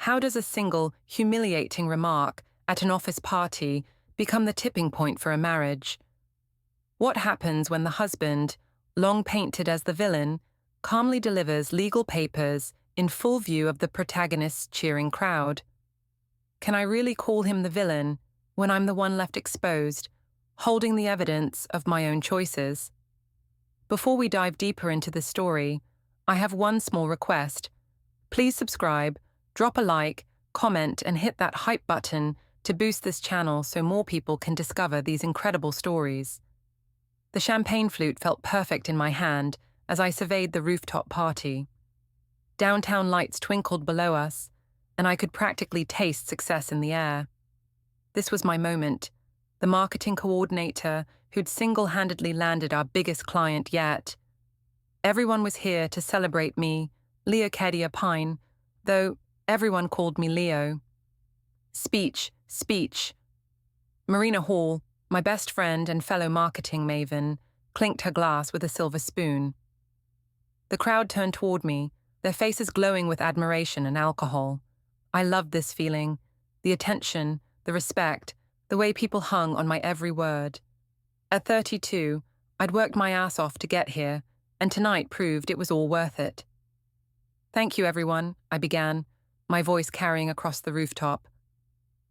How does a single, humiliating remark at an office party become the tipping point for a marriage? What happens when the husband, long painted as the villain, calmly delivers legal papers in full view of the protagonist's cheering crowd? Can I really call him the villain when I'm the one left exposed, holding the evidence of my own choices? Before we dive deeper into the story, I have one small request. Please subscribe, drop a like, comment, and hit that hype button to boost this channel so more people can discover these incredible stories. The champagne flute felt perfect in my hand as I surveyed the rooftop party. Downtown lights twinkled below us, and I could practically taste success in the air. This was my moment, the marketing coordinator who'd single-handedly landed our biggest client yet. Everyone was here to celebrate me, Leo Kedia Pine, though everyone called me Leo. Speech. Marina Hall, my best friend and fellow marketing maven, clinked her glass with a silver spoon. The crowd turned toward me, their faces glowing with admiration and alcohol. I loved this feeling, the attention, the respect, the way people hung on my every word. At 32, I'd worked my ass off to get here, and tonight proved it was all worth it. Thank you, everyone, I began, my voice carrying across the rooftop.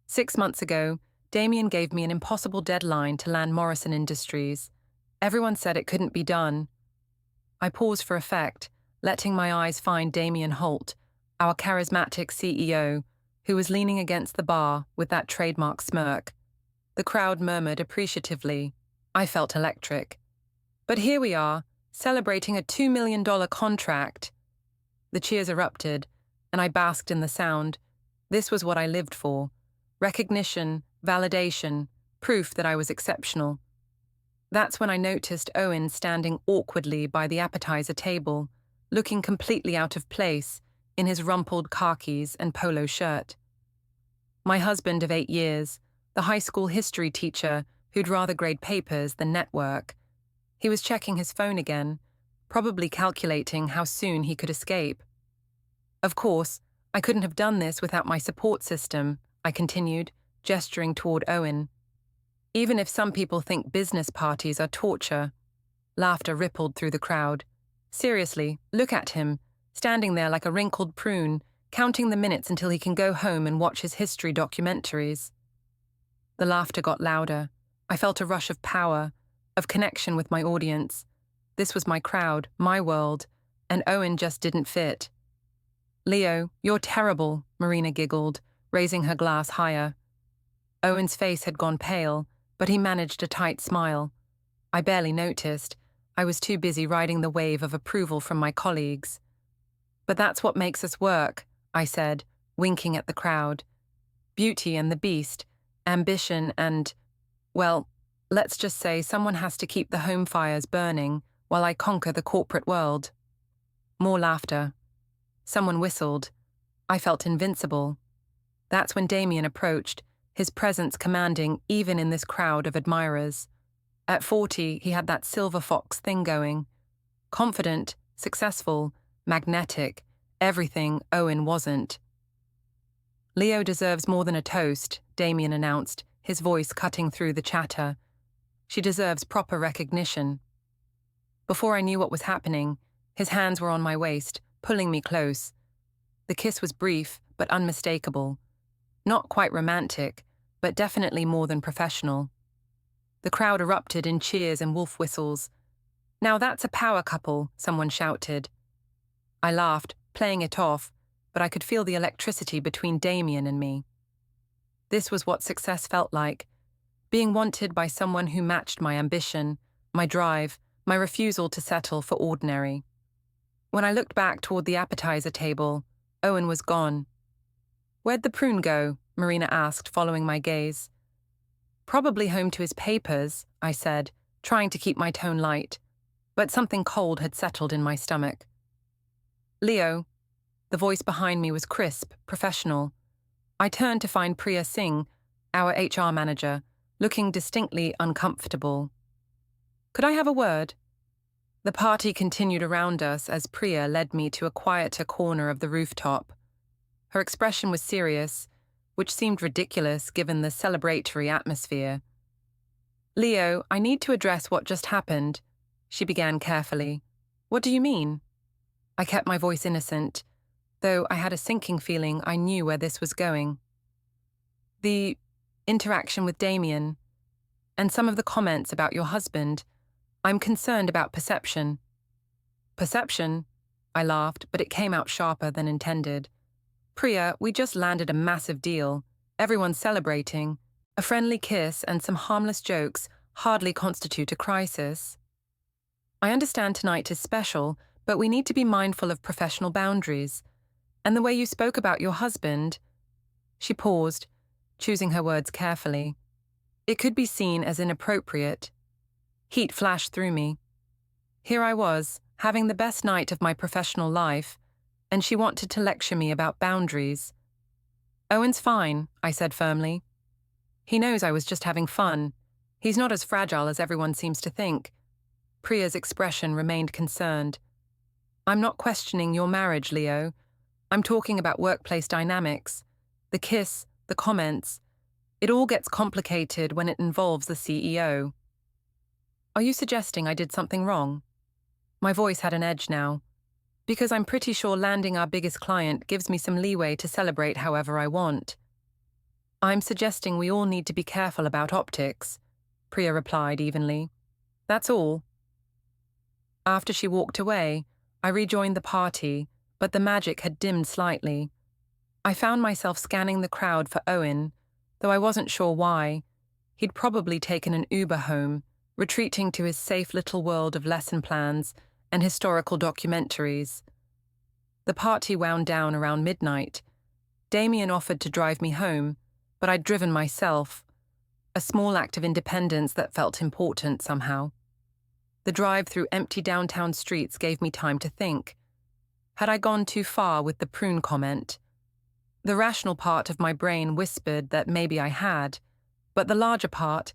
6 months ago, Damien gave me an impossible deadline to land Morrison Industries. Everyone said it couldn't be done. I paused for effect, letting my eyes find Damien Holt, our charismatic CEO, who was leaning against the bar with that trademark smirk. The crowd murmured appreciatively. I felt electric. But here we are, celebrating a $2 million contract. The cheers erupted, and I basked in the sound. This was what I lived for. Recognition, validation, proof that I was exceptional. That's when I noticed Owen standing awkwardly by the appetizer table, looking completely out of place in his rumpled khakis and polo shirt. My husband of 8 years, the high school history teacher who'd rather grade papers than network. He was checking his phone again, probably calculating how soon he could escape. Of course, I couldn't have done this without my support system, I continued, gesturing toward Owen. Even if some people think business parties are torture. Laughter rippled through the crowd. Seriously, look at him, standing there like a wrinkled prune, counting the minutes until he can go home and watch his history documentaries. The laughter got louder. I felt a rush of power, of connection with my audience. This was my crowd, my world, and Owen just didn't fit. Leo, you're terrible, Marina giggled, raising her glass higher. Owen's face had gone pale, but he managed a tight smile. I barely noticed. I was too busy riding the wave of approval from my colleagues. But that's what makes us work, I said, winking at the crowd. Beauty and the beast, ambition and, well, let's just say someone has to keep the home fires burning while I conquer the corporate world. More laughter. Someone whistled. I felt invincible. That's when Damien approached, his presence commanding even in this crowd of admirers. At 40, he had that silver fox thing going. Confident, successful, magnetic, everything Owen wasn't. Leo deserves more than a toast, Damien announced, his voice cutting through the chatter. She deserves proper recognition. Before I knew what was happening, his hands were on my waist, pulling me close. The kiss was brief, but unmistakable. Not quite romantic, but definitely more than professional. The crowd erupted in cheers and wolf whistles. Now that's a power couple, someone shouted. I laughed, playing it off, but I could feel the electricity between Damien and me. This was what success felt like, being wanted by someone who matched my ambition, my drive, my refusal to settle for ordinary. When I looked back toward the appetizer table, Owen was gone. Where'd the prune go? Marina asked, following my gaze. Probably home to his papers, I said, trying to keep my tone light, but something cold had settled in my stomach. Leo. The voice behind me was crisp, professional. I turned to find Priya Singh, our HR manager, looking distinctly uncomfortable. Could I have a word? The party continued around us as Priya led me to a quieter corner of the rooftop. Her expression was serious, which seemed ridiculous given the celebratory atmosphere. "Leo, I need to address what just happened," she began carefully. "What do you mean?" I kept my voice innocent, though I had a sinking feeling I knew where this was going. "The interaction with Damien, and some of the comments about your husband. I'm concerned about perception." "Perception?" I laughed, but it came out sharper than intended. "Priya, we just landed a massive deal. Everyone's celebrating. A friendly kiss and some harmless jokes hardly constitute a crisis. I understand tonight is special, but we need to be mindful of professional boundaries. And the way you spoke about your husband..." She paused, choosing her words carefully. "It could be seen as inappropriate." Heat flashed through me. Here I was, having the best night of my professional life, and she wanted to lecture me about boundaries. "Owen's fine," I said firmly. "He knows I was just having fun. He's not as fragile as everyone seems to think." Priya's expression remained concerned. "I'm not questioning your marriage, Leo. I'm talking about workplace dynamics. The kiss, the comments. It all gets complicated when it involves the CEO." "Are you suggesting I did something wrong?" My voice had an edge now, because I'm pretty sure landing our biggest client gives me some leeway to celebrate however I want. "I'm suggesting we all need to be careful about optics," Priya replied evenly. "That's all." After she walked away, I rejoined the party, but the magic had dimmed slightly. I found myself scanning the crowd for Owen, though I wasn't sure why. He'd probably taken an Uber home, retreating to his safe little world of lesson plans and historical documentaries. The party wound down around midnight. Damien offered to drive me home, but I'd driven myself, a small act of independence that felt important somehow. The drive through empty downtown streets gave me time to think. Had I gone too far with the prune comment? The rational part of my brain whispered that maybe I had, but the larger part,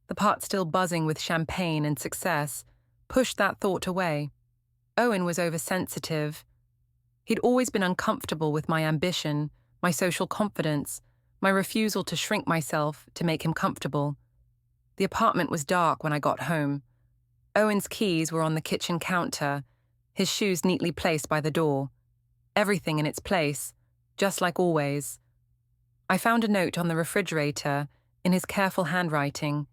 the part still buzzing with champagne and success, pushed that thought away. Owen was oversensitive. He'd always been uncomfortable with my ambition, my social confidence, my refusal to shrink myself to make him comfortable. The apartment was dark when I got home. Owen's keys were on the kitchen counter, his shoes neatly placed by the door. Everything in its place, just like always. I found a note on the refrigerator, in his careful handwriting.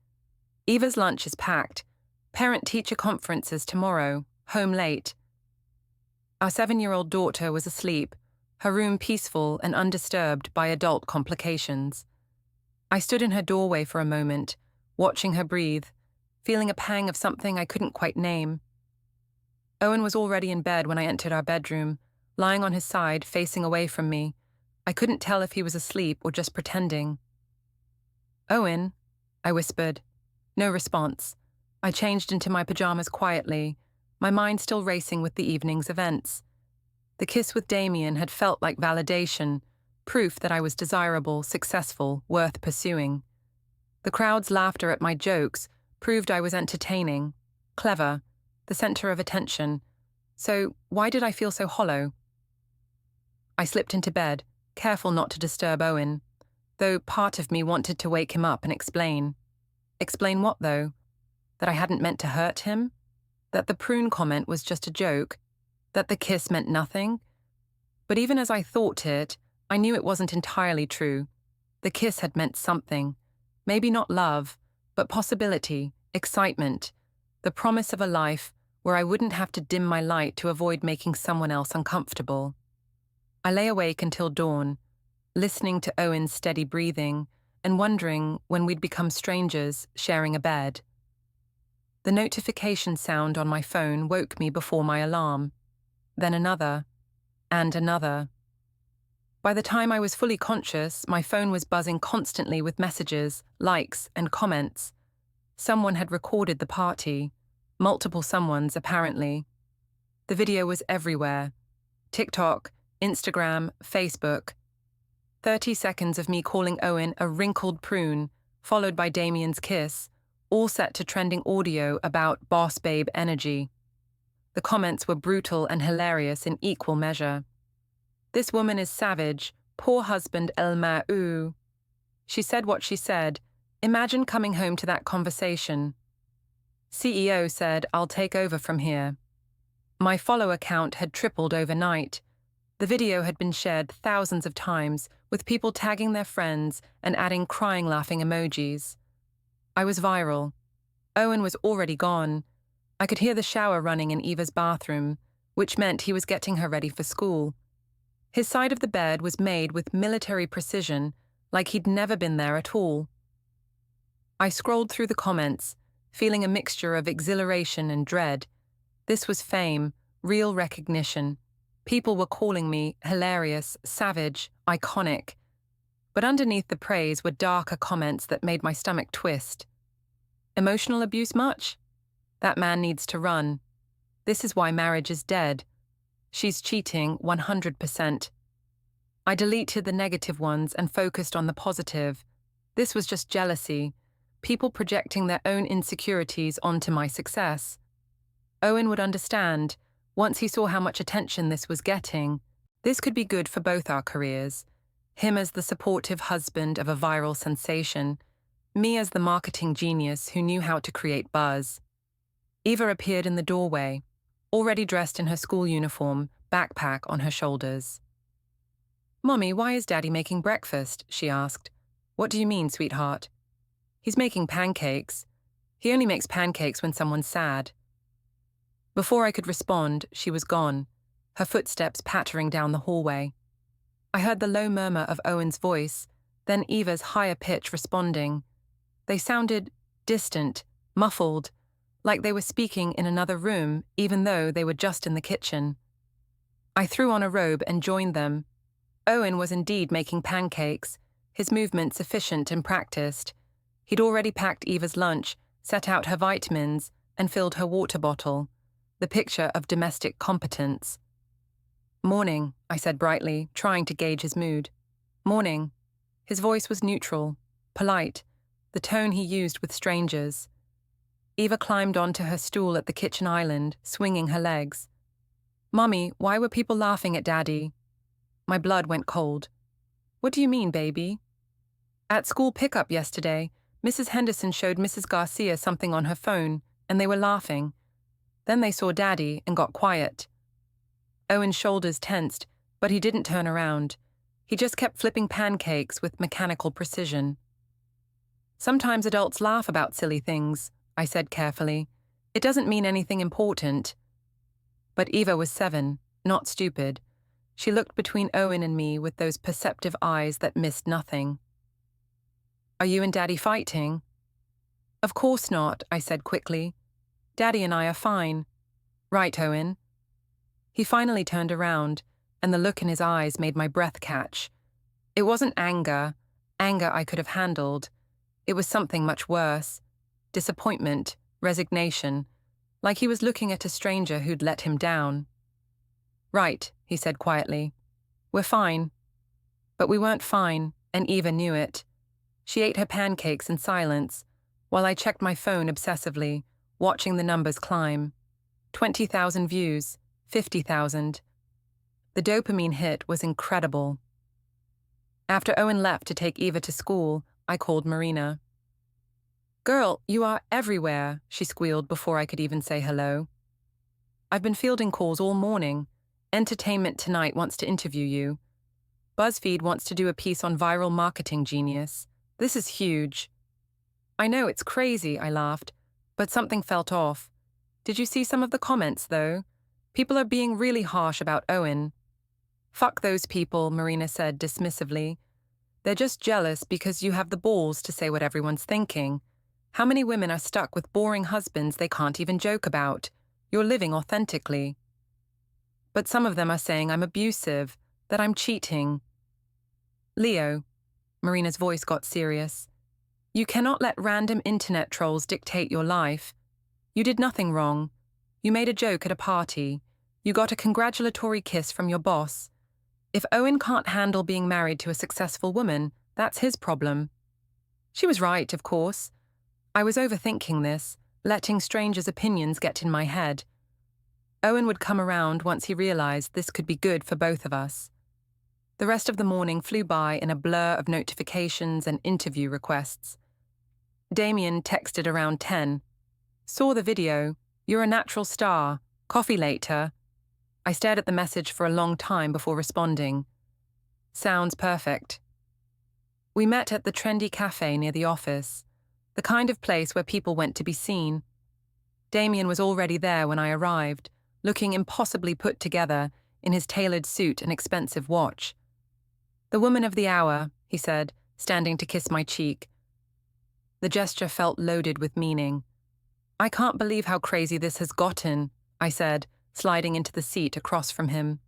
"Eva's lunch is packed. Parent-teacher conferences tomorrow, home late." Our 7-year-old daughter was asleep, her room peaceful and undisturbed by adult complications. I stood in her doorway for a moment, watching her breathe, feeling a pang of something I couldn't quite name. Owen was already in bed when I entered our bedroom, lying on his side, facing away from me. I couldn't tell if he was asleep or just pretending. "Owen," I whispered. No response. I changed into my pajamas quietly, my mind still racing with the evening's events. The kiss with Damien had felt like validation, proof that I was desirable, successful, worth pursuing. The crowd's laughter at my jokes proved I was entertaining, clever, the center of attention. So why did I feel so hollow? I slipped into bed, careful not to disturb Owen, though part of me wanted to wake him up and explain. Explain what, though? That I hadn't meant to hurt him? That the prune comment was just a joke? That the kiss meant nothing? But even as I thought it, I knew it wasn't entirely true. The kiss had meant something. Maybe not love, but possibility, excitement, the promise of a life where I wouldn't have to dim my light to avoid making someone else uncomfortable. I lay awake until dawn, listening to Owen's steady breathing and wondering when we'd become strangers sharing a bed. The notification sound on my phone woke me before my alarm. Then another, and another. By the time I was fully conscious, my phone was buzzing constantly with messages, likes, and comments. Someone had recorded the party. Multiple someones, apparently. The video was everywhere. TikTok, Instagram, Facebook. 30 seconds of me calling Owen a wrinkled prune, followed by Damien's kiss, all set to trending audio about boss babe energy. The comments were brutal and hilarious in equal measure. "This woman is savage. Poor husband El Ma'u. She said what she said. Imagine coming home to that conversation. CEO said, I'll take over from here. My follower count had tripled overnight. The video had been shared thousands of times, with people tagging their friends and adding crying laughing emojis. I was viral. Owen was already gone. I could hear the shower running in Eva's bathroom, which meant he was getting her ready for school. His side of the bed was made with military precision, like he'd never been there at all. I scrolled through the comments, feeling a mixture of exhilaration and dread. This was fame, real recognition. People were calling me hilarious, savage, iconic. But underneath the praise were darker comments that made my stomach twist. Emotional abuse much? That man needs to run. This is why marriage is dead. She's cheating 100%. I deleted the negative ones and focused on the positive. This was just jealousy, people projecting their own insecurities onto my success. Owen would understand, once he saw how much attention this was getting. This could be good for both our careers. Him as the supportive husband of a viral sensation, me as the marketing genius who knew how to create buzz. Eva appeared in the doorway, already dressed in her school uniform, backpack on her shoulders. "Mommy, why is Daddy making breakfast?" she asked. "What do you mean, sweetheart?" "He's making pancakes. He only makes pancakes when someone's sad." Before I could respond, she was gone, her footsteps pattering down the hallway. I heard the low murmur of Owen's voice, then Eva's higher pitch responding. They sounded distant, muffled, like they were speaking in another room, even though they were just in the kitchen. I threw on a robe and joined them. Owen was indeed making pancakes, his movements efficient and practiced. He'd already packed Eva's lunch, set out her vitamins, and filled her water bottle, the picture of domestic competence. "Morning," I said brightly, trying to gauge his mood. "Morning." His voice was neutral, polite, the tone he used with strangers. Eva climbed onto her stool at the kitchen island, swinging her legs. "Mummy, why were people laughing at Daddy?" My blood went cold. "What do you mean, baby?" "At school pickup yesterday, Mrs. Henderson showed Mrs. Garcia something on her phone, and they were laughing. Then they saw Daddy and got quiet." Owen's shoulders tensed, but he didn't turn around. He just kept flipping pancakes with mechanical precision. "Sometimes adults laugh about silly things," I said carefully. "It doesn't mean anything important." But Eva was 7, not stupid. She looked between Owen and me with those perceptive eyes that missed nothing. "Are you and Daddy fighting?" "Of course not," I said quickly. "Daddy and I are fine." "Right, Owen." He finally turned around, and the look in his eyes made my breath catch. It wasn't anger. Anger I could have handled. It was something much worse. Disappointment, resignation, like he was looking at a stranger who'd let him down. "Right," he said quietly. "We're fine." But we weren't fine, and Eva knew it. She ate her pancakes in silence, while I checked my phone obsessively, watching the numbers climb. 20,000 views, 50,000. The dopamine hit was incredible. After Owen left to take Eva to school, I called Marina. "Girl, you are everywhere," she squealed before I could even say hello. "I've been fielding calls all morning. Entertainment Tonight wants to interview you. BuzzFeed wants to do a piece on viral marketing genius. This is huge." "I know, it's crazy," I laughed, but something felt off. "Did you see some of the comments, though? People are being really harsh about Owen." "Fuck those people," Marina said dismissively. "They're just jealous because you have the balls to say what everyone's thinking. How many women are stuck with boring husbands they can't even joke about? You're living authentically." "But some of them are saying I'm abusive, that I'm cheating." "Leo," Marina's voice got serious, "you cannot let random internet trolls dictate your life. You did nothing wrong. You made a joke at a party. You got a congratulatory kiss from your boss. If Owen can't handle being married to a successful woman, that's his problem." She was right, of course. I was overthinking this, letting strangers' opinions get in my head. Owen would come around once he realized this could be good for both of us. The rest of the morning flew by in a blur of notifications and interview requests. Damien texted around 10. Saw the video. You're a natural star. Coffee later. I stared at the message for a long time before responding. Sounds perfect. We met at the trendy cafe near the office, the kind of place where people went to be seen. Damien was already there when I arrived, looking impossibly put together in his tailored suit and expensive watch. The woman of the hour, he said, standing to kiss my cheek. The gesture felt loaded with meaning. I can't believe how crazy this has gotten, I said, sliding into the seat across from him.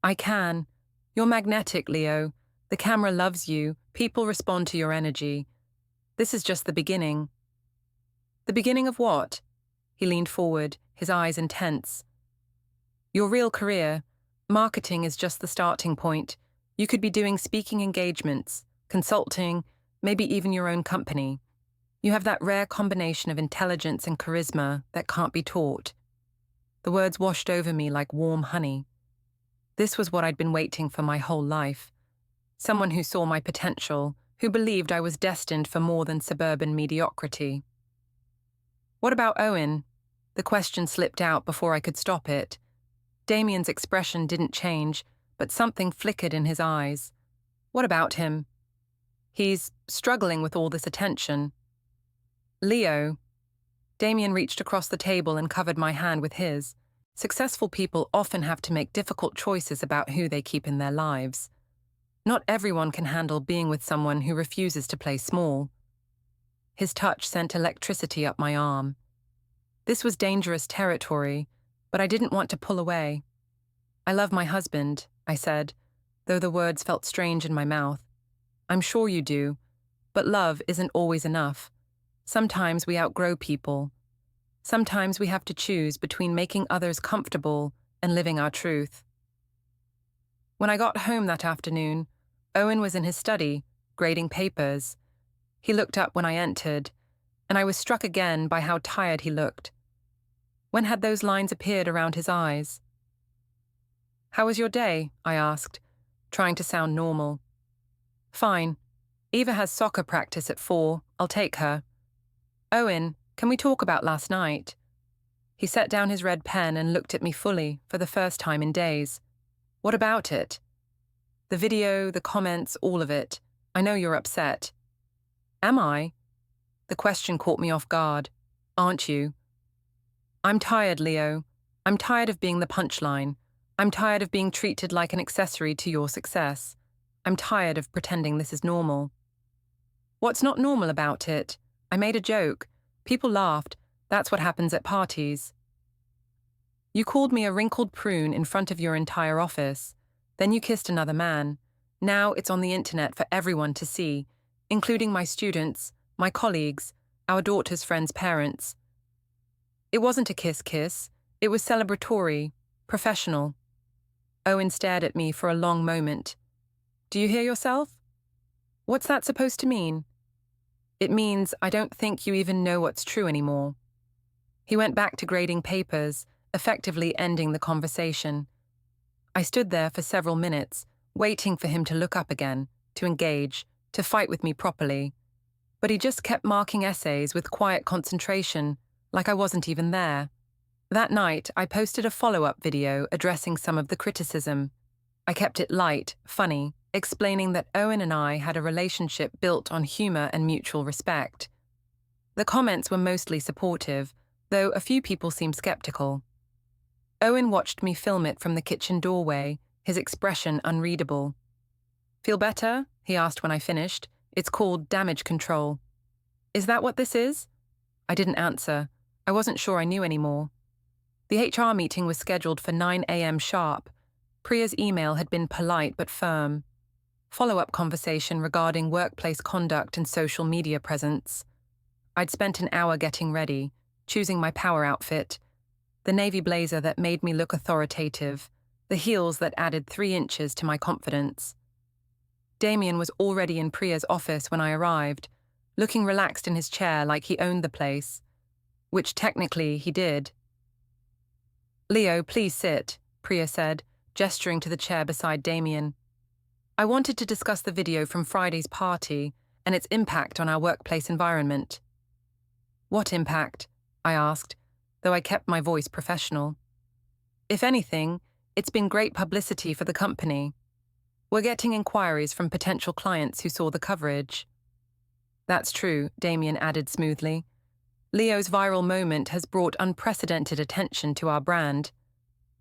I can. You're magnetic, Leo. The camera loves you. People respond to your energy. This is just the beginning. The beginning of what? He leaned forward, his eyes intense. Your real career. Marketing is just the starting point. You could be doing speaking engagements, consulting, maybe even your own company. You have that rare combination of intelligence and charisma that can't be taught. The words washed over me like warm honey. This was what I'd been waiting for my whole life. Someone who saw my potential, who believed I was destined for more than suburban mediocrity. What about Owen? The question slipped out before I could stop it. Damien's expression didn't change, but something flickered in his eyes. What about him? He's struggling with all this attention. Leo. Damien reached across the table and covered my hand with his. Successful people often have to make difficult choices about who they keep in their lives. Not everyone can handle being with someone who refuses to play small. His touch sent electricity up my arm. This was dangerous territory, but I didn't want to pull away. I love my husband, I said, though the words felt strange in my mouth. I'm sure you do, but love isn't always enough. Sometimes we outgrow people. Sometimes we have to choose between making others comfortable and living our truth. When I got home that afternoon, Owen was in his study, grading papers. He looked up when I entered, and I was struck again by how tired he looked. When had those lines appeared around his eyes? How was your day? I asked, trying to sound normal. Fine. Eva has soccer practice at 4. I'll take her. Owen, can we talk about last night? He set down his red pen and looked at me fully for the first time in days. What about it? The video, the comments, all of it. I know you're upset. Am I? The question caught me off guard. Aren't you? I'm tired, Leo. I'm tired of being the punchline. I'm tired of being treated like an accessory to your success. I'm tired of pretending this is normal. What's not normal about it? I made a joke. People laughed. That's what happens at parties. You called me a wrinkled prune in front of your entire office. Then you kissed another man. Now it's on the internet for everyone to see, including my students, my colleagues, our daughter's friends' parents. It wasn't a kiss-kiss. It was celebratory, professional. Owen stared at me for a long moment. Do you hear yourself? What's that supposed to mean? It means I don't think you even know what's true anymore. He went back to grading papers, effectively ending the conversation. I stood there for several minutes, waiting for him to look up again, to engage, to fight with me properly. But he just kept marking essays with quiet concentration, like I wasn't even there. That night, I posted a follow-up video addressing some of the criticism. I kept it light, funny, explaining that Owen and I had a relationship built on humor and mutual respect. The comments were mostly supportive, though a few people seemed skeptical. Owen watched me film it from the kitchen doorway, his expression unreadable. Feel better? He asked when I finished. It's called damage control. Is that what this is? I didn't answer. I wasn't sure I knew anymore. The HR meeting was scheduled for 9 a.m. sharp. Priya's email had been polite but firm. Follow-up conversation regarding workplace conduct and social media presence. I'd spent an hour getting ready, choosing my power outfit, the navy blazer that made me look authoritative, the heels that added 3 inches to my confidence. Damien was already in Priya's office when I arrived, looking relaxed in his chair like he owned the place, which technically he did. Leo, please sit, Priya said, gesturing to the chair beside Damien. I wanted to discuss the video from Friday's party and its impact on our workplace environment. What impact? I asked, though I kept my voice professional. If anything, it's been great publicity for the company. We're getting inquiries from potential clients who saw the coverage. That's true, Damien added smoothly. Leo's viral moment has brought unprecedented attention to our brand.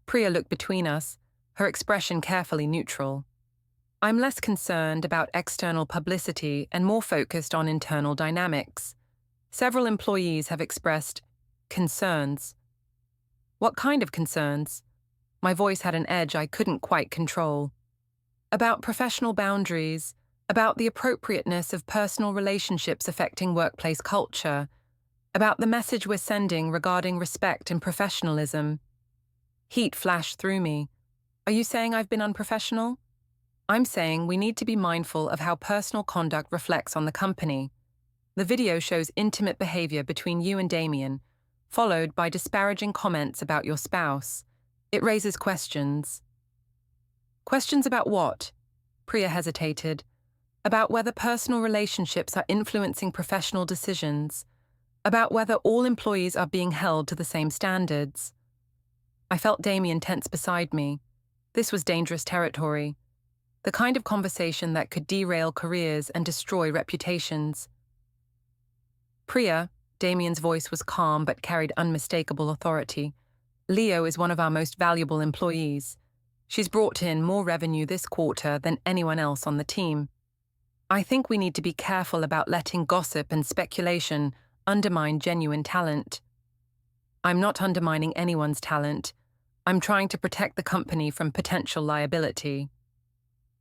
Priya looked between us, her expression carefully neutral. I'm less concerned about external publicity and more focused on internal dynamics. Several employees have expressed concerns. What kind of concerns? My voice had an edge I couldn't quite control. About professional boundaries, about the appropriateness of personal relationships affecting workplace culture, about the message we're sending regarding respect and professionalism. Heat flashed through me. Are you saying I've been unprofessional? I'm saying we need to be mindful of how personal conduct reflects on the company. The video shows intimate behavior between you and Damien, followed by disparaging comments about your spouse. It raises questions. Questions about what? Priya hesitated. About whether personal relationships are influencing professional decisions. About whether all employees are being held to the same standards. I felt Damien tense beside me. This was dangerous territory. The kind of conversation that could derail careers and destroy reputations. Priya, Damien's voice was calm but carried unmistakable authority. Leo is one of our most valuable employees. She's brought in more revenue this quarter than anyone else on the team. I think we need to be careful about letting gossip and speculation undermine genuine talent. I'm not undermining anyone's talent. I'm trying to protect the company from potential liability.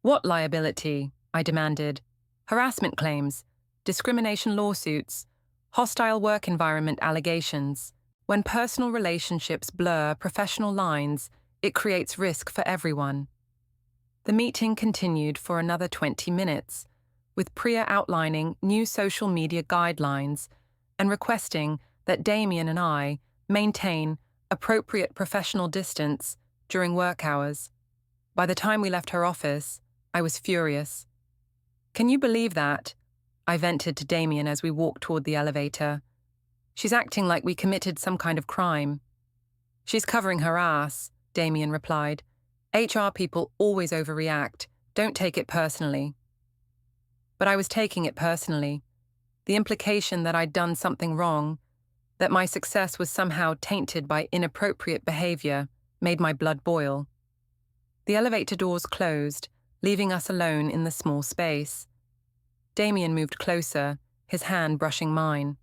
What liability? I demanded. Harassment claims, discrimination lawsuits, hostile work environment allegations. When personal relationships blur professional lines, it creates risk for everyone. The meeting continued for another 20 minutes, with Priya outlining new social media guidelines and requesting that Damien and I maintain appropriate professional distance during work hours. By the time we left her office, I was furious. Can you believe that? I vented to Damien as we walked toward the elevator. She's acting like we committed some kind of crime. She's covering her ass, Damien replied. HR people always overreact. Don't take it personally. But I was taking it personally. The implication that I'd done something wrong, that my success was somehow tainted by inappropriate behavior, made my blood boil. The elevator doors closed, leaving us alone in the small space. Damien moved closer, his hand brushing mine.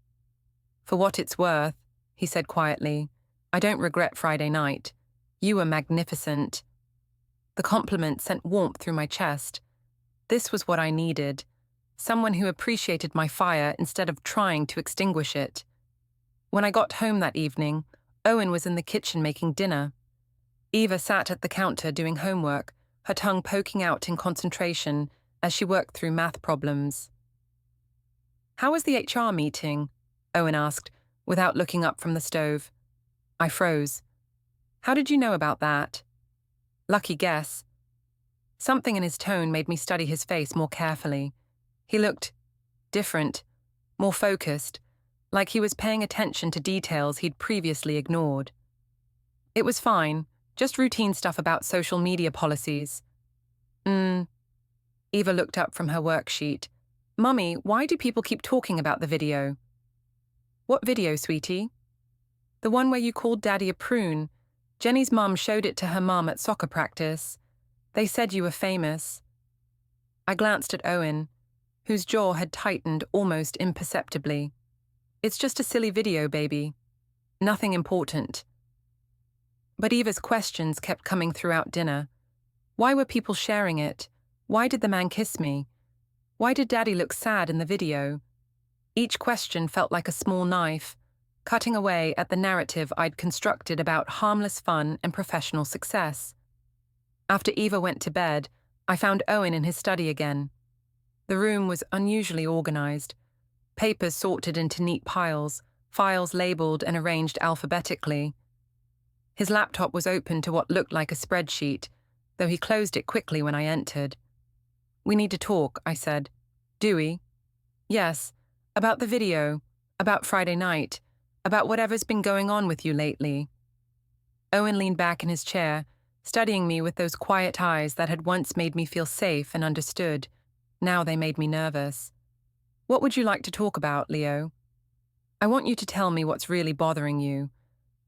For what it's worth, he said quietly, I don't regret Friday night. You were magnificent. The compliment sent warmth through my chest. This was what I needed. Someone who appreciated my fire instead of trying to extinguish it. When I got home that evening, Owen was in the kitchen making dinner. Eva sat at the counter doing homework, her tongue poking out in concentration as she worked through math problems. How was the HR meeting? Owen asked, without looking up from the stove. I froze. How did you know about that? Lucky guess. Something in his tone made me study his face more carefully. He looked different, more focused, like he was paying attention to details he'd previously ignored. It was fine, just routine stuff about social media policies. Eva looked up from her worksheet. Mummy, why do people keep talking about the video? What video, sweetie? The one where you called Daddy a prune. Jenny's mum showed it to her mum at soccer practice. They said you were famous. I glanced at Owen, whose jaw had tightened almost imperceptibly. It's just a silly video, baby. Nothing important. But Eva's questions kept coming throughout dinner. Why were people sharing it? Why did the man kiss me? Why did Daddy look sad in the video? Each question felt like a small knife, cutting away at the narrative I'd constructed about harmless fun and professional success. After Eva went to bed, I found Owen in his study again. The room was unusually organized. Papers sorted into neat piles, files labeled and arranged alphabetically. His laptop was open to what looked like a spreadsheet, though he closed it quickly when I entered. We need to talk, I said. Do we? Yes. About the video. About Friday night. About whatever's been going on with you lately. Owen leaned back in his chair, studying me with those quiet eyes that had once made me feel safe and understood. Now they made me nervous. What would you like to talk about, Leo? I want you to tell me what's really bothering you.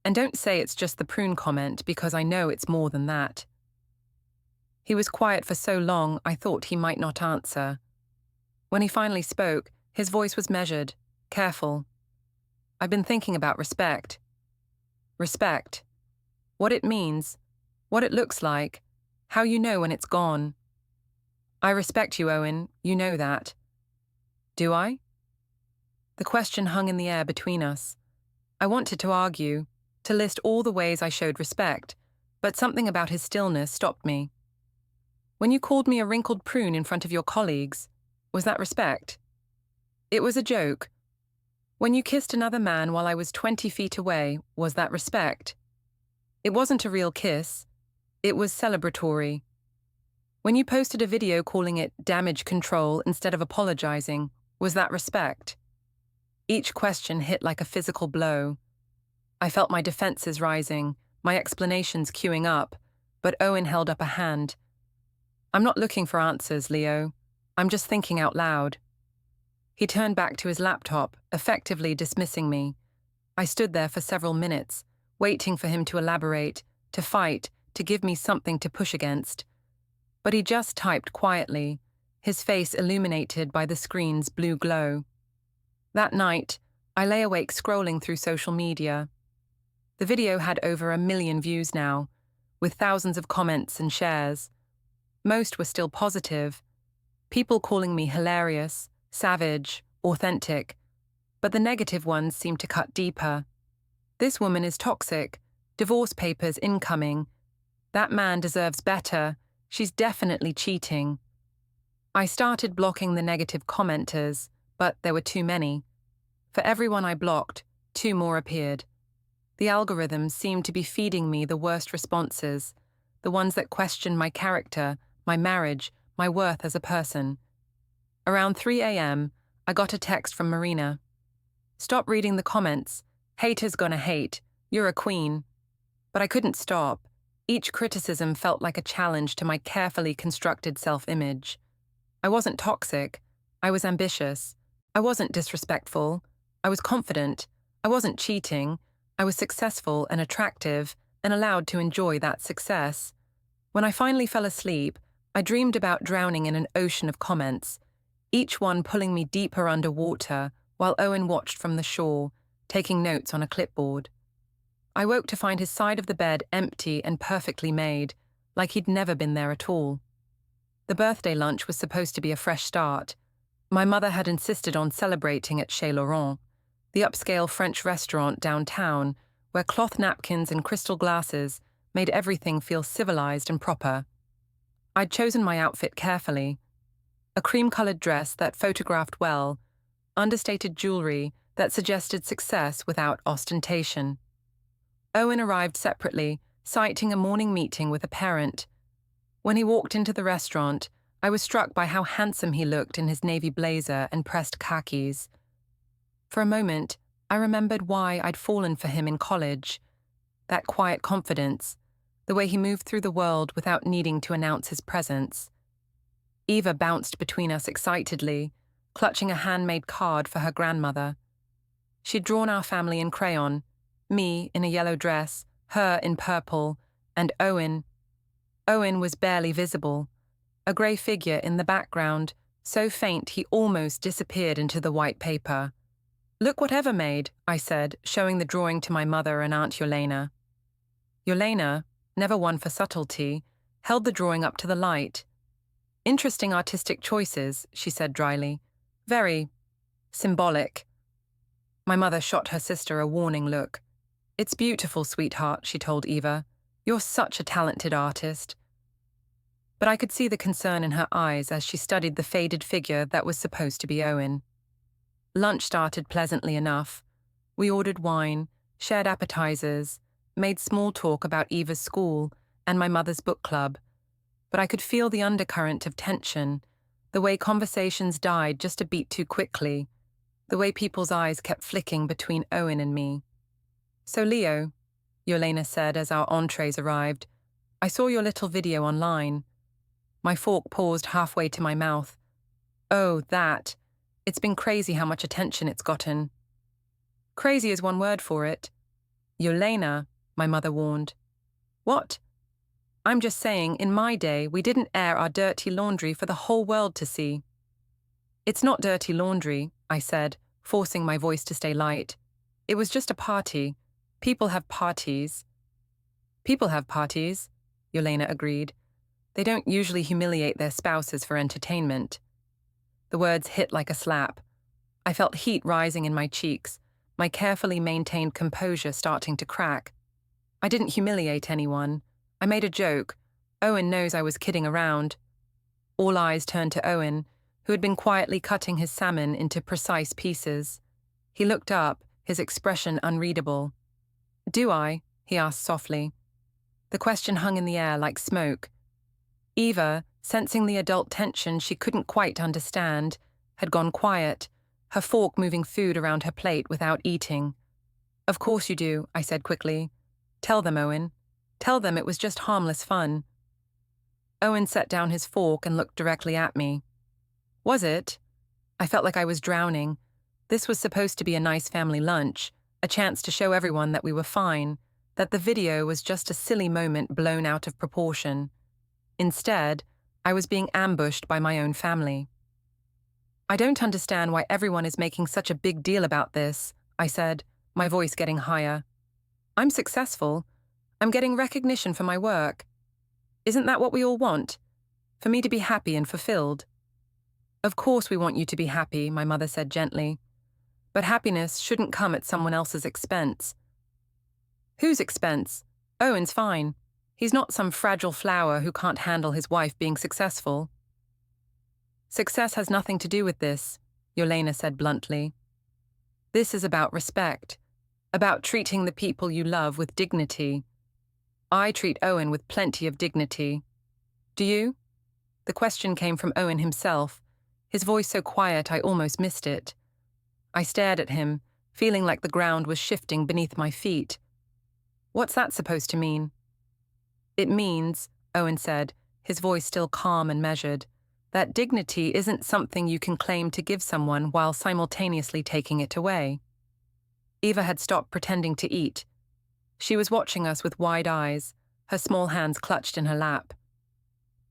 And don't say it's just the prune comment, because I know it's more than that. He was quiet for so long, I thought he might not answer. When he finally spoke, his voice was measured, careful. I've been thinking about respect. Respect. What it means, what it looks like, how you know when it's gone. I respect you, Owen, you know that. Do I? The question hung in the air between us. I wanted to argue, to list all the ways I showed respect, but something about his stillness stopped me. When you called me a wrinkled prune in front of your colleagues, was that respect? It was a joke. When you kissed another man while I was 20 feet away, was that respect? It wasn't a real kiss. It was celebratory. When you posted a video calling it damage control instead of apologizing, was that respect? Each question hit like a physical blow. I felt my defenses rising, my explanations queuing up, but Owen held up a hand. I'm not looking for answers, Leo. I'm just thinking out loud. He turned back to his laptop, effectively dismissing me. I stood there for several minutes, waiting for him to elaborate, to fight, to give me something to push against. But he just typed quietly, his face illuminated by the screen's blue glow. That night, I lay awake scrolling through social media. The video had over 1 million views now, with thousands of comments and shares. Most were still positive, people calling me hilarious, savage, authentic, but the negative ones seemed to cut deeper. This woman is toxic, divorce papers incoming. That man deserves better, she's definitely cheating. I started blocking the negative commenters, but there were too many. For everyone I blocked, 2 more appeared. The algorithms seemed to be feeding me the worst responses, the ones that questioned my character, my marriage, my worth as a person. Around 3 a.m., I got a text from Marina. Stop reading the comments. Haters gonna hate. You're a queen. But I couldn't stop. Each criticism felt like a challenge to my carefully constructed self-image. I wasn't toxic. I was ambitious. I wasn't disrespectful. I was confident. I wasn't cheating. I was successful and attractive and allowed to enjoy that success. When I finally fell asleep, I dreamed about drowning in an ocean of comments, each one pulling me deeper underwater while Owen watched from the shore, taking notes on a clipboard. I woke to find his side of the bed empty and perfectly made, like he'd never been there at all. The birthday lunch was supposed to be a fresh start. My mother had insisted on celebrating at Chez Laurent, the upscale French restaurant downtown, where cloth napkins and crystal glasses made everything feel civilized and proper. I'd chosen my outfit carefully. A cream-colored dress that photographed well, understated jewelry that suggested success without ostentation. Owen arrived separately, citing a morning meeting with a parent. When he walked into the restaurant, I was struck by how handsome he looked in his navy blazer and pressed khakis. For a moment, I remembered why I'd fallen for him in college. That quiet confidence, the way he moved through the world without needing to announce his presence. Eva bounced between us excitedly, clutching a handmade card for her grandmother. She'd drawn our family in crayon, me in a yellow dress, her in purple, and Owen. Owen was barely visible, a grey figure in the background, so faint he almost disappeared into the white paper. Look what Eva made, I said, showing the drawing to my mother and Aunt Yelena. Yelena, never one for subtlety, held the drawing up to the light. Interesting artistic choices, she said dryly. Very symbolic. My mother shot her sister a warning look. It's beautiful, sweetheart, she told Eva. You're such a talented artist. But I could see the concern in her eyes as she studied the faded figure that was supposed to be Owen. Lunch started pleasantly enough. We ordered wine, shared appetizers, made small talk about Eva's school and my mother's book club. But I could feel the undercurrent of tension, The way conversations died just a beat too quickly. The way people's eyes kept flicking between Owen and me. "So Leo," Yelena said as our entrees arrived, "I saw your little video online." My fork paused halfway to my mouth. "Oh, that. It's been crazy how much attention it's gotten." "Crazy is one word for it." "Yelena," my mother warned. "What?" "I'm just saying, in my day, we didn't air our dirty laundry for the whole world to see." "It's not dirty laundry," I said, forcing my voice to stay light. "It was just a party. People have parties." "People have parties," Yelena agreed. "They don't usually humiliate their spouses for entertainment." The words hit like a slap. I felt heat rising in my cheeks, my carefully maintained composure starting to crack. I didn't humiliate anyone. I made a joke. Owen knows I was kidding around. All eyes turned to Owen, who had been quietly cutting his salmon into precise pieces. He looked up, his expression unreadable. "Do I?" he asked softly. The question hung in the air like smoke. Eva, sensing the adult tension she couldn't quite understand, had gone quiet, her fork moving food around her plate without eating. "Of course you do," I said quickly. "Tell them, Owen. Tell them it was just harmless fun." Owen set down his fork and looked directly at me. "Was it?" I felt like I was drowning. This was supposed to be a nice family lunch, a chance to show everyone that we were fine, that the video was just a silly moment blown out of proportion. Instead, I was being ambushed by my own family. "I don't understand why everyone is making such a big deal about this," I said, my voice getting higher. "I'm successful. I'm getting recognition for my work. Isn't that what we all want? For me to be happy and fulfilled?" "Of course we want you to be happy," my mother said gently. "But happiness shouldn't come at someone else's expense." "Whose expense? Owen's fine. He's not some fragile flower who can't handle his wife being successful." "Success has nothing to do with this," Yelena said bluntly. "This is about respect, about treating the people you love with dignity. I treat Owen with plenty of dignity. Do you?" The question came from Owen himself, his voice so quiet I almost missed it. I stared at him, feeling like the ground was shifting beneath my feet. "What's that supposed to mean?" "It means," Owen said, his voice still calm and measured, "that dignity isn't something you can claim to give someone while simultaneously taking it away." Eva had stopped pretending to eat. She was watching us with wide eyes, her small hands clutched in her lap.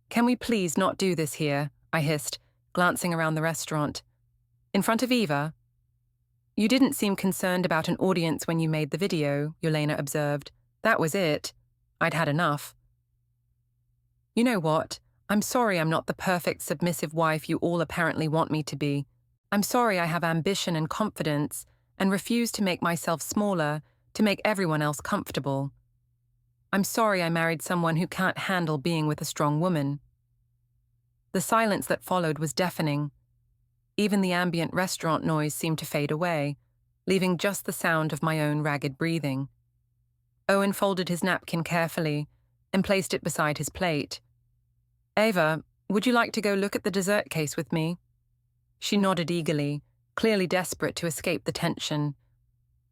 "Can we please not do this here?" I hissed, glancing around the restaurant. "In front of Eva?" "You didn't seem concerned about an audience when you made the video," Yelena observed. "That was it. I'd had enough." "You know what? I'm sorry I'm not the perfect submissive wife you all apparently want me to be. I'm sorry I have ambition and confidence and refuse to make myself smaller to make everyone else comfortable. I'm sorry I married someone who can't handle being with a strong woman." The silence that followed was deafening. Even the ambient restaurant noise seemed to fade away, leaving just the sound of my own ragged breathing. Owen folded his napkin carefully and placed it beside his plate. "Eva, would you like to go look at the dessert case with me?" She nodded eagerly, clearly desperate to escape the tension.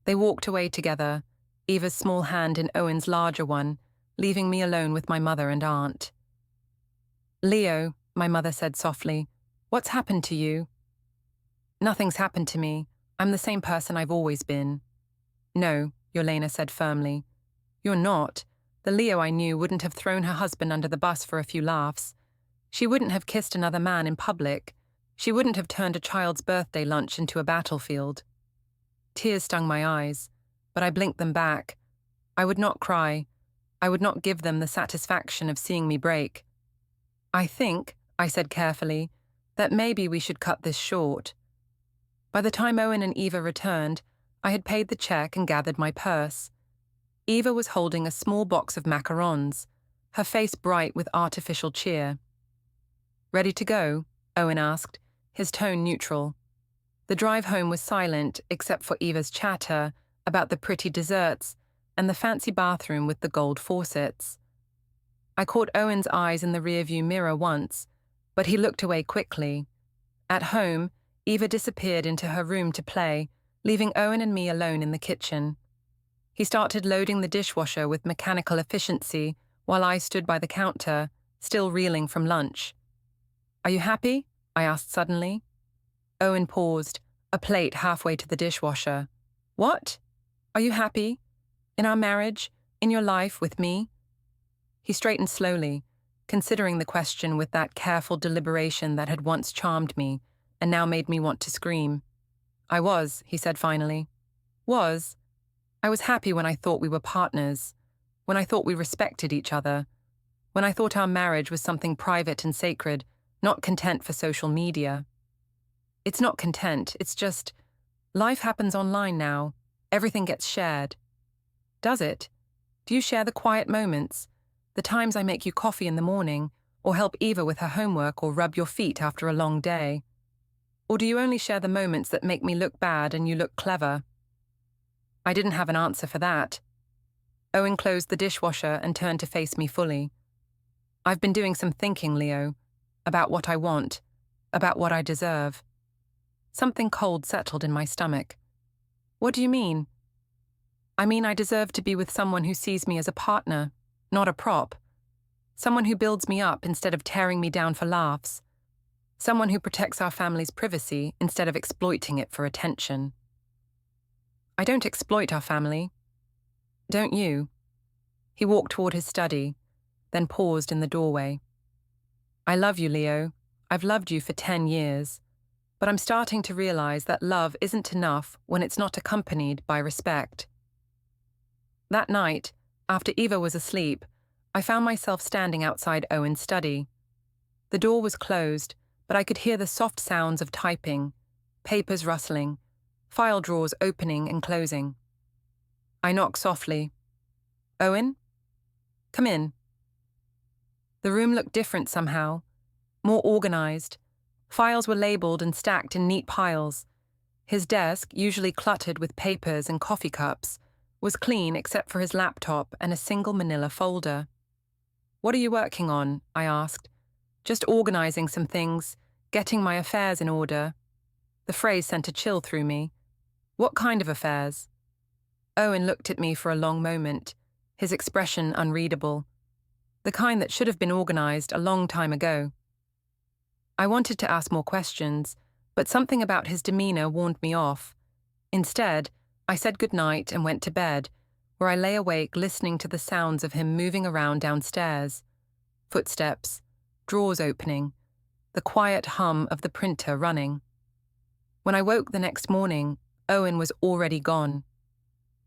They walked away together, Eva's small hand in Owen's larger one, leaving me alone with my mother and aunt. "Leo," my mother said softly, "what's happened to you?" "Nothing's happened to me. I'm the same person I've always been." "No," Yelena said firmly. "You're not. The Leo I knew wouldn't have thrown her husband under the bus for a few laughs. She wouldn't have kissed another man in public. She wouldn't have turned a child's birthday lunch into a battlefield." Tears stung my eyes, but I blinked them back. I would not cry. I would not give them the satisfaction of seeing me break. "I think," I said carefully, "that maybe we should cut this short." By the time Owen and Eva returned, I had paid the check and gathered my purse. Eva was holding a small box of macarons, her face bright with artificial cheer. "Ready to go?" Owen asked, his tone neutral. The drive home was silent except for Eva's chatter about the pretty desserts and the fancy bathroom with the gold faucets. I caught Owen's eyes in the rearview mirror once, but he looked away quickly. At home, Eva disappeared into her room to play, leaving Owen and me alone in the kitchen. He started loading the dishwasher with mechanical efficiency while I stood by the counter, still reeling from lunch. "Are you happy?" I asked suddenly. Owen paused, a plate halfway to the dishwasher. "What? Are you happy? In our marriage? In your life with me?" He straightened slowly, considering the question with that careful deliberation that had once charmed me and now made me want to scream. "I was," he said finally. "Was? I was happy when I thought we were partners, when I thought we respected each other, when I thought our marriage was something private and sacred, not content for social media. It's not content, it's just, life happens online now. Everything gets shared." "Does it? Do you share the quiet moments? The times I make you coffee in the morning, or help Eva with her homework, or rub your feet after a long day? Or do you only share the moments that make me look bad and you look clever?" I didn't have an answer for that. Owen closed the dishwasher and turned to face me fully. "I've been doing some thinking, Leo, about what I want, about what I deserve." Something cold settled in my stomach. "What do you mean?" "I mean I deserve to be with someone who sees me as a partner, not a prop. Someone who builds me up instead of tearing me down for laughs. Someone who protects our family's privacy instead of exploiting it for attention." "I don't exploit our family. Don't you?" He walked toward his study, then paused in the doorway. "I love you, Leo. I've loved you for 10 years. But I'm starting to realize that love isn't enough when it's not accompanied by respect." That night, after Eva was asleep, I found myself standing outside Owen's study. The door was closed, but I could hear the soft sounds of typing, papers rustling, file drawers opening and closing. I knocked softly. "Owen? Come in." The room looked different somehow, more organized. Files were labeled and stacked in neat piles. His desk, usually cluttered with papers and coffee cups, was clean except for his laptop and a single manila folder. "What are you working on?" I asked. "Just organizing some things, getting my affairs in order." The phrase sent a chill through me. "What kind of affairs?" Owen looked at me for a long moment, his expression unreadable. The kind that should have been organized a long time ago. I wanted to ask more questions, but something about his demeanor warned me off. Instead, I said goodnight and went to bed, where I lay awake listening to the sounds of him moving around downstairs. Footsteps, drawers opening, the quiet hum of the printer running. When I woke the next morning, Owen was already gone.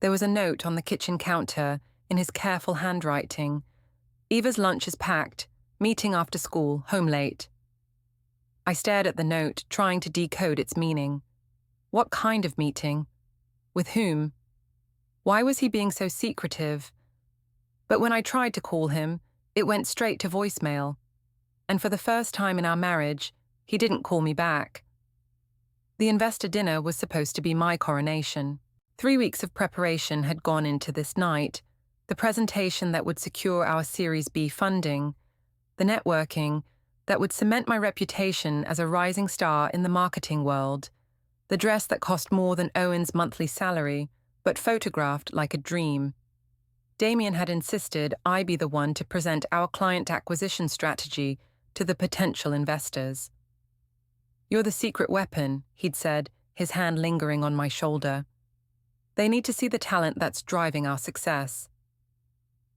There was a note on the kitchen counter in his careful handwriting. "Eva's lunch is packed, meeting after school, home late." I stared at the note, trying to decode its meaning. What kind of meeting? With whom? Why was he being so secretive? But when I tried to call him, it went straight to voicemail. And for the first time in our marriage, he didn't call me back. The investor dinner was supposed to be my coronation. 3 weeks of preparation had gone into this night, the presentation that would secure our Series B funding, the networking that would cement my reputation as a rising star in the marketing world, the dress that cost more than Owen's monthly salary, but photographed like a dream. Damien had insisted I be the one to present our client acquisition strategy to the potential investors. "You're the secret weapon," he'd said, his hand lingering on my shoulder. "They need to see the talent that's driving our success."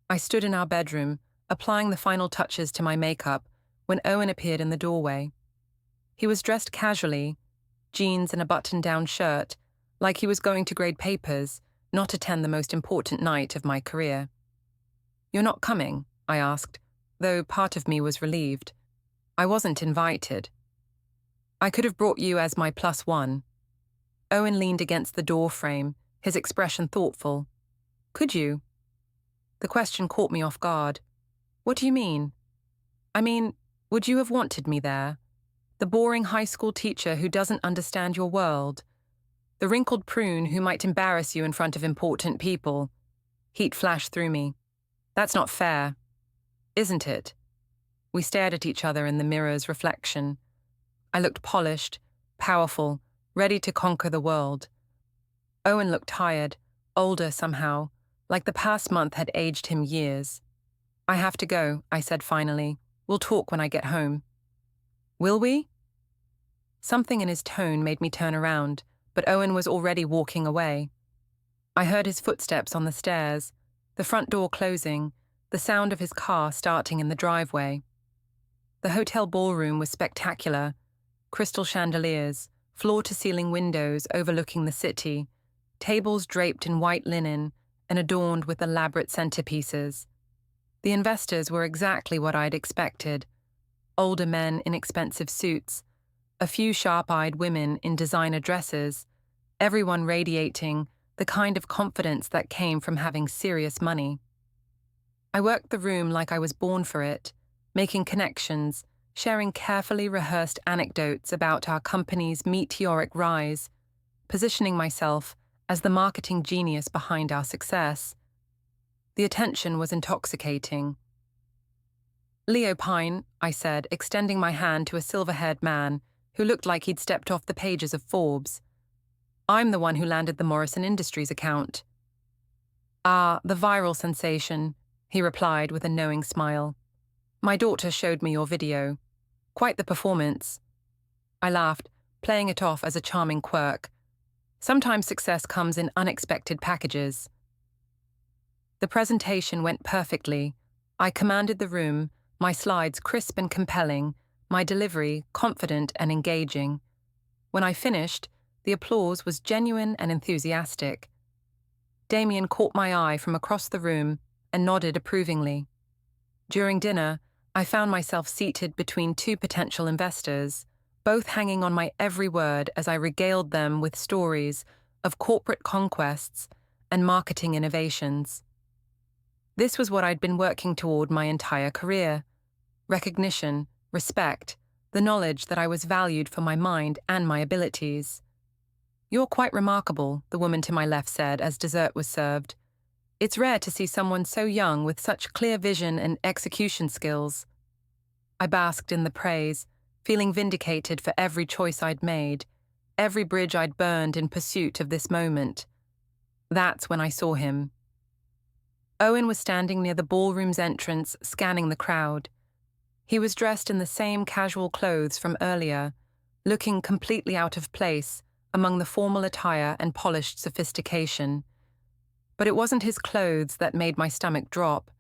I stood in our bedroom, applying the final touches to my makeup, when Owen appeared in the doorway. He was dressed casually, jeans and a button-down shirt, like he was going to grade papers, not attend the most important night of my career. "You're not coming?" I asked, though part of me was relieved. I wasn't invited. "I could have brought you as my +1. Owen leaned against the door frame, his expression thoughtful. "Could you?" The question caught me off guard. "What do you mean?" "I mean, would you have wanted me there? The boring high school teacher who doesn't understand your world. The wrinkled prune who might embarrass you in front of important people." Heat flashed through me. "That's not fair." "Isn't it?" We stared at each other in the mirror's reflection. I looked polished, powerful, ready to conquer the world. Owen looked tired, older somehow, like the past month had aged him years. "I have to go," I said finally. "We'll talk when I get home." "Will we?" Something in his tone made me turn around, but Owen was already walking away. I heard his footsteps on the stairs, the front door closing, the sound of his car starting in the driveway. The hotel ballroom was spectacular. Crystal chandeliers, floor-to-ceiling windows overlooking the city, tables draped in white linen and adorned with elaborate centerpieces. The investors were exactly what I'd expected. Older men in expensive suits, a few sharp-eyed women in designer dresses, everyone radiating the kind of confidence that came from having serious money. I worked the room like I was born for it, making connections, sharing carefully rehearsed anecdotes about our company's meteoric rise, positioning myself as the marketing genius behind our success. The attention was intoxicating. "Leo Pine," I said, extending my hand to a silver-haired man who looked like he'd stepped off the pages of Forbes. "I'm the one who landed the Morrison Industries account." "Ah, the viral sensation," he replied with a knowing smile. "My daughter showed me your video. Quite the performance." I laughed, playing it off as a charming quirk. Sometimes success comes in unexpected packages. The presentation went perfectly. I commanded the room, my slides crisp and compelling, my delivery confident and engaging. When I finished, the applause was genuine and enthusiastic. Damien caught my eye from across the room and nodded approvingly. During dinner, I found myself seated between two potential investors, both hanging on my every word as I regaled them with stories of corporate conquests and marketing innovations. This was what I'd been working toward my entire career: recognition, respect, the knowledge that I was valued for my mind and my abilities. "You're quite remarkable," the woman to my left said as dessert was served. "It's rare to see someone so young with such clear vision and execution skills." I basked in the praise, feeling vindicated for every choice I'd made, every bridge I'd burned in pursuit of this moment. That's when I saw him. Owen was standing near the ballroom's entrance, scanning the crowd. He was dressed in the same casual clothes from earlier, looking completely out of place among the formal attire and polished sophistication. But it wasn't his clothes that made my stomach drop.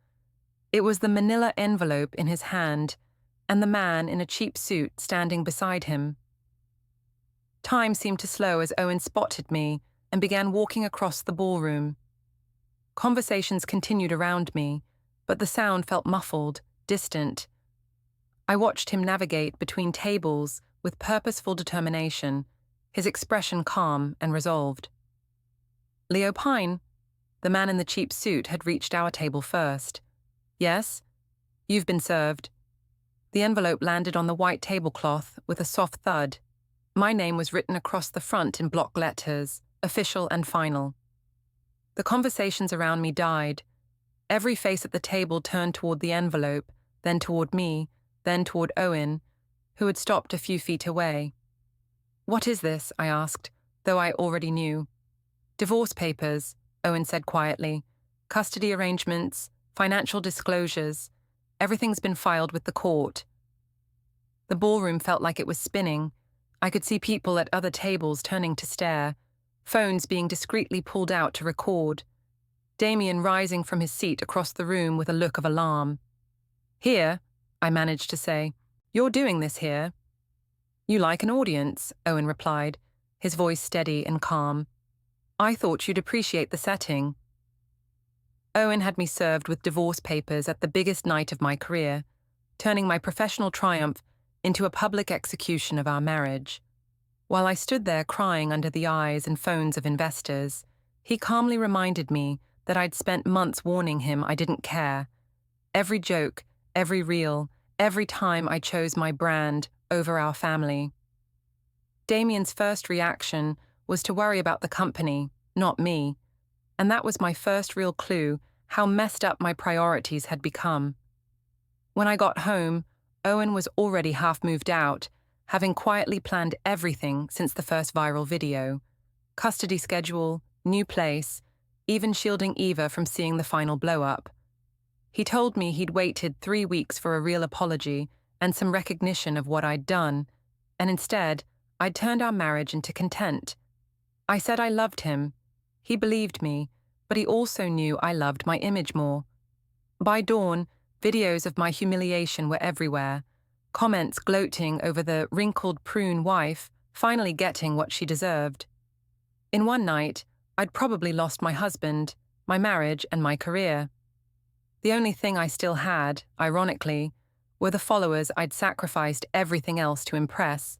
It was the manila envelope in his hand and the man in a cheap suit standing beside him. Time seemed to slow as Owen spotted me and began walking across the ballroom. Conversations continued around me, but the sound felt muffled, distant. I watched him navigate between tables with purposeful determination, his expression calm and resolved. "Leo Pine?" The man in the cheap suit had reached our table first. "Yes?" "You've been served." The envelope landed on the white tablecloth with a soft thud. My name was written across the front in block letters, official and final. The conversations around me died. Every face at the table turned toward the envelope, then toward me, then toward Owen, who had stopped a few feet away. "What is this?" I asked, though I already knew. "Divorce papers," Owen said quietly. "Custody arrangements, financial disclosures. Everything's been filed with the court." The ballroom felt like it was spinning. I could see people at other tables turning to stare, phones being discreetly pulled out to record. Damien rising from his seat across the room with a look of alarm. "Here," I managed to say. "You're doing this here?" "You like an audience," Owen replied, his voice steady and calm. "I thought you'd appreciate the setting." Owen had me served with divorce papers at the biggest night of my career, turning my professional triumph into a public execution of our marriage. While I stood there crying under the eyes and phones of investors, he calmly reminded me that I'd spent months warning him I didn't care. Every joke, every reel, every time I chose my brand over our family. Damien's first reaction was to worry about the company, not me, and that was my first real clue how messed up my priorities had become. When I got home, Owen was already half moved out, having quietly planned everything since the first viral video. Custody schedule, new place, even shielding Eva from seeing the final blow-up. He told me he'd waited 3 weeks for a real apology and some recognition of what I'd done, and instead, I'd turned our marriage into content. I said I loved him. He believed me, but he also knew I loved my image more. By dawn, videos of my humiliation were everywhere, comments gloating over the wrinkled prune wife finally getting what she deserved. In one night, I'd probably lost my husband, my marriage, and my career. The only thing I still had, ironically, were the followers I'd sacrificed everything else to impress.